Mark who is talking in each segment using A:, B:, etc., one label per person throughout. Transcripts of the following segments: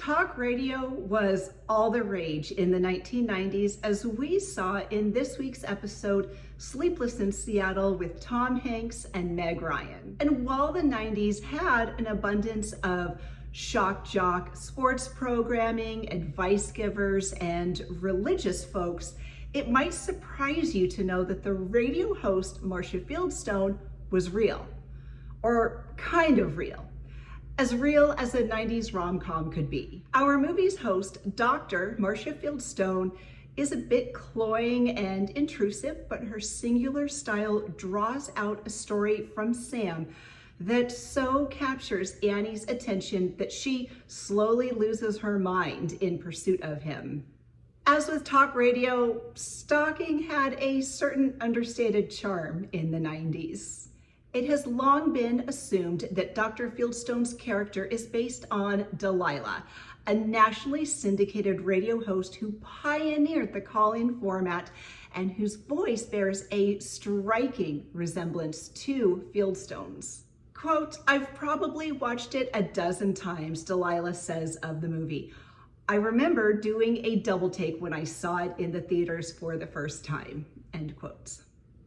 A: Talk radio was all the rage in the 1990s, as we saw in this week's episode, Sleepless in Seattle, with Tom Hanks and Meg Ryan. And while the 90s had an abundance of shock jock sports programming, advice givers, and religious folks, it might surprise you to know that the radio host Marcia Fieldstone was real, or kind of real. As real as a 90s rom-com could be. Our movie's host, Dr. Marcia Fieldstone, is a bit cloying and intrusive, but her singular style draws out a story from Sam that so captures Annie's attention that she slowly loses her mind in pursuit of him. As with talk radio, stalking had a certain understated charm in the 90s. It has long been assumed that Dr. Fieldstone's character is based on Delilah, a nationally syndicated radio host who pioneered the call-in format and whose voice bears a striking resemblance to Fieldstone's. Quote, "I've probably watched it a dozen times," Delilah says of the movie. "I remember doing a double take when I saw it in the theaters for the first time," end quote.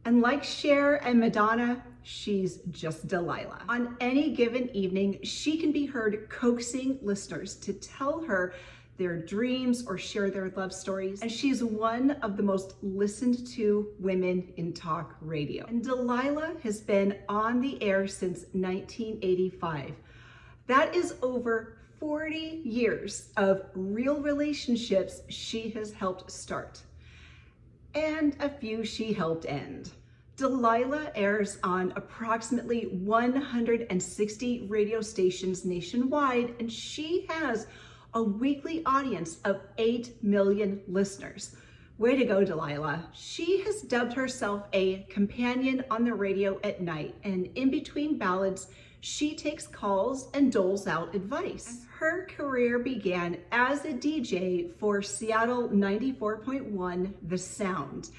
A: And like Cher and Madonna, she's just Delilah. On any given evening, she can be heard coaxing listeners to tell her their dreams or share their love stories. And she's one of the most listened to women in talk radio. And Delilah has been on the air since 1985. That is over 40 years of real relationships she has helped start, and a few she helped end. Delilah airs on approximately 160 radio stations nationwide, and she has a weekly audience of 8 million listeners. Way to go, Delilah. She has dubbed herself a companion on the radio at night, and in between ballads, she takes calls and doles out advice. Her career began as a DJ for Seattle 94.1 The Sound,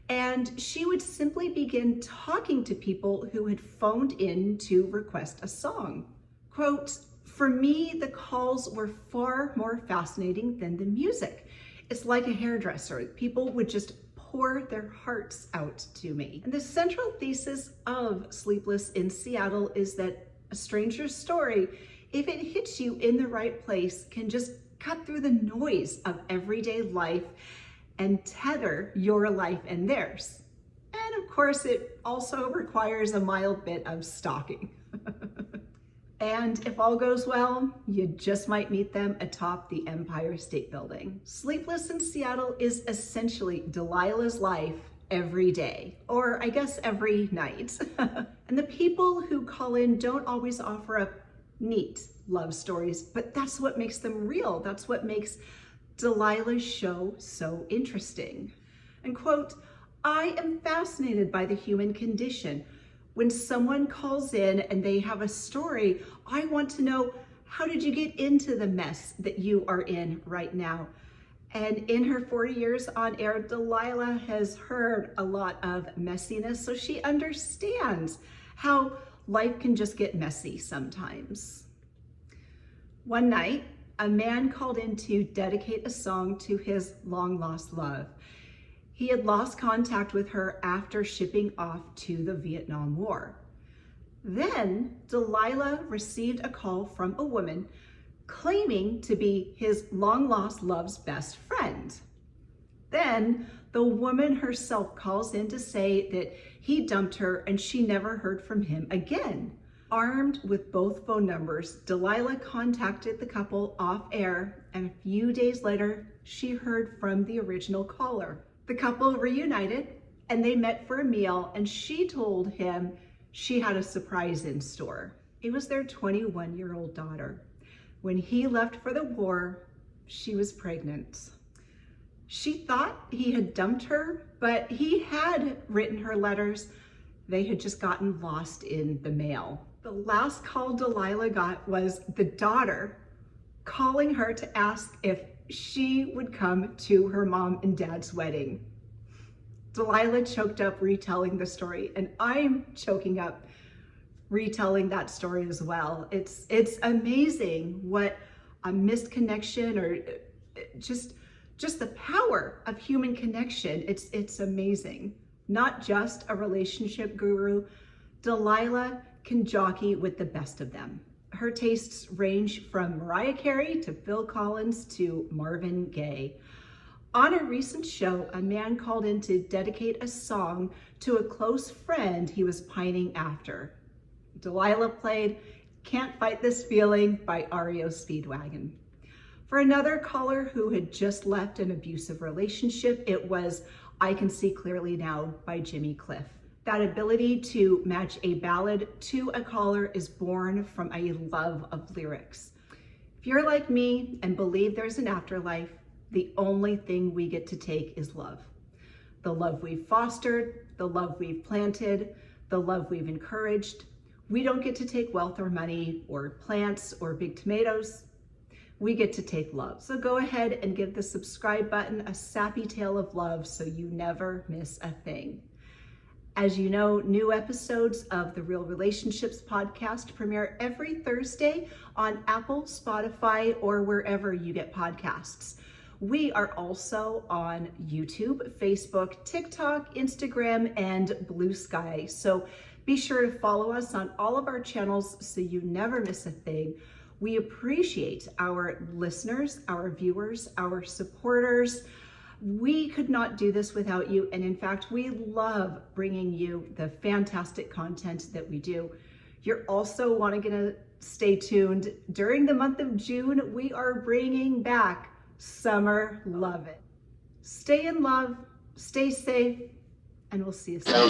A: and she would simply begin talking to people who had phoned in to request a song. Quote, "For me, the calls were far more fascinating than the music. It's like a hairdresser. People would just pour their hearts out to me." And the central thesis of Sleepless in Seattle is that a stranger's story, if it hits you in the right place, can just cut through the noise of everyday life and tether your life and theirs. And of course, it also requires a mild bit of stalking. And if all goes well, you just might meet them atop the Empire State Building. Sleepless in Seattle is essentially Delilah's life every day, or I guess every night. And the people who call in don't always offer up neat love stories, but that's what makes them real. That's what makes Delilah's show so interesting. And quote, "I am fascinated by the human condition. When someone calls in and they have a story, I want to know, how did you get into the mess that you are in right now?" And in her 40 years on air, Delilah has heard a lot of messiness, so she understands how life can just get messy sometimes. One night, a man called in to dedicate a song to his long-lost love. He had lost contact with her after shipping off to the Vietnam War. Then Delilah received a call from a woman claiming to be his long-lost love's best friend. Then the woman herself calls in to say that he dumped her and she never heard from him again. Armed with both phone numbers, Delilah contacted the couple off air, and a few days later, she heard from the original caller. The couple reunited and they met for a meal, and she told him she had a surprise in store. It was their 21-year-old daughter. When he left for the war, she was pregnant. She thought he had dumped her, but he had written her letters. They had just gotten lost in the mail. The last call Delilah got was the daughter calling her to ask if she would come to her mom and dad's wedding. Delilah choked up retelling the story, and I'm choking up retelling that story as well. It's amazing what a missed connection, or just the power of human connection. It's amazing. Not just a relationship guru, Delilah can jockey with the best of them. Her tastes range from Mariah Carey to Phil Collins to Marvin Gaye. On a recent show, a man called in to dedicate a song to a close friend he was pining after. Delilah played Can't Fight This Feeling by REO Speedwagon. For another caller who had just left an abusive relationship, it was I Can See Clearly Now by Jimmy Cliff. That ability to match a ballad to a caller is born from a love of lyrics. If you're like me and believe there's an afterlife, the only thing we get to take is love. The love we've fostered, the love we've planted, the love we've encouraged. We don't get to take wealth or money or plants or big tomatoes. We get to take love. So go ahead and give the subscribe button a sappy tale of love so you never miss a thing. As you know, new episodes of the Real Relationships podcast premiere every Thursday on Apple, Spotify, or wherever you get podcasts. We are also on YouTube, Facebook, TikTok, Instagram, and Blue Sky. So be sure to follow us on all of our channels so you never miss a thing. We appreciate our listeners, our viewers, our supporters. We could not do this without you. And in fact, we love bringing you the fantastic content that we do. You're also wanting to stay tuned. During the month of June, we are bringing back Summer Love It. Stay in love, stay safe, and we'll see you soon.